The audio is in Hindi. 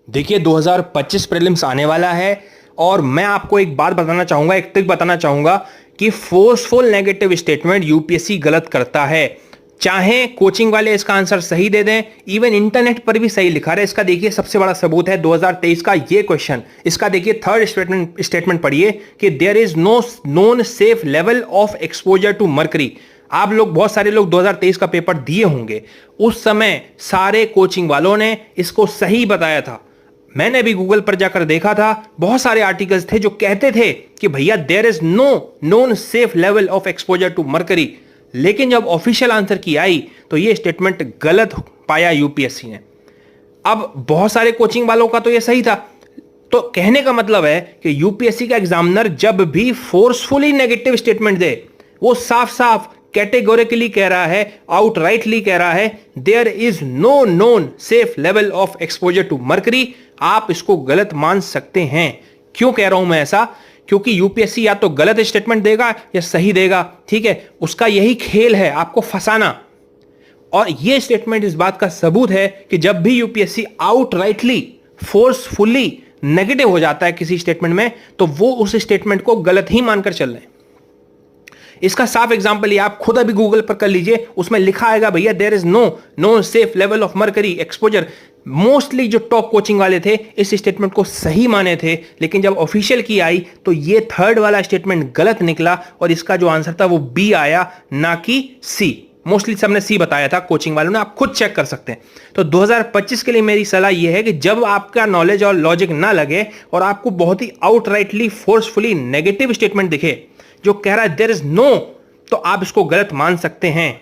देखिए 2025 प्रीलिम्स आने वाला है और मैं आपको एक बात बताना चाहूंगा, एक ट्रिक बताना चाहूंगा कि फोर्सफुल नेगेटिव स्टेटमेंट यूपीएससी गलत करता है। चाहे कोचिंग वाले इसका आंसर सही दे दें, इवन इंटरनेट पर भी सही लिखा है। इसका देखिए सबसे बड़ा सबूत है 2023 का ये क्वेश्चन। इसका देखिए थर्ड स्टेटमेंट पढ़िए कि there is no known safe level of exposure to mercury. आप लोग, बहुत सारे लोग 2023 का पेपर दिए होंगे, उस समय सारे कोचिंग वालों ने इसको सही बताया था। मैंने भी गूगल पर जाकर देखा था, बहुत सारे आर्टिकल्स थे जो कहते थे कि भैया there is no known safe level of exposure to mercury. लेकिन जब ऑफिशियल आंसर की आई तो ये स्टेटमेंट गलत पाया यूपीएससी ने। अब बहुत सारे कोचिंग वालों का तो ये सही था। तो कहने का मतलब है कि यूपीएससी का एग्जामिनर जब भी फोर्सफुली नेगेटिव स्टेटमेंट दे, वो साफ साफ कैटेगोरिकली कह रहा है, आउटराइटली कह रहा है there is no known safe level of exposure to mercury. आप इसको गलत मान सकते हैं। क्यों कह रहा हूं मैं ऐसा? क्योंकि यूपीएससी या तो गलत स्टेटमेंट देगा या सही देगा, ठीक है? उसका यही खेल है, आपको फंसाना। और यह स्टेटमेंट इस बात का सबूत है कि जब भी यूपीएससी आउटराइटली फोर्सफुली नेगेटिव हो जाता है किसी स्टेटमेंट में, तो वो उस स्टेटमेंट को गलत ही मानकर चल रहे हैं। इसका साफ एग्जांपल ये आप खुद अभी गूगल पर कर लीजिए, उसमें लिखा आएगा भैया there is no safe level of mercury exposure. Mostly जो टॉप कोचिंग वाले थे इस स्टेटमेंट को सही माने थे, लेकिन जब ऑफिशियल की आई तो ये थर्ड वाला स्टेटमेंट गलत निकला और इसका जो आंसर था वो बी आया, ना कि सी। मोस्टली सबने सी बताया था कोचिंग वालों ने, आप खुद चेक कर सकते हैं। तो 2025 के लिए मेरी सलाह यह है कि जब आपका नॉलेज और लॉजिक ना लगे और आपको बहुत ही आउटराइटली फोर्सफुली नेगेटिव स्टेटमेंट दिखे जो कह रहा है देयर इज नो, तो आप इसको गलत मान सकते हैं।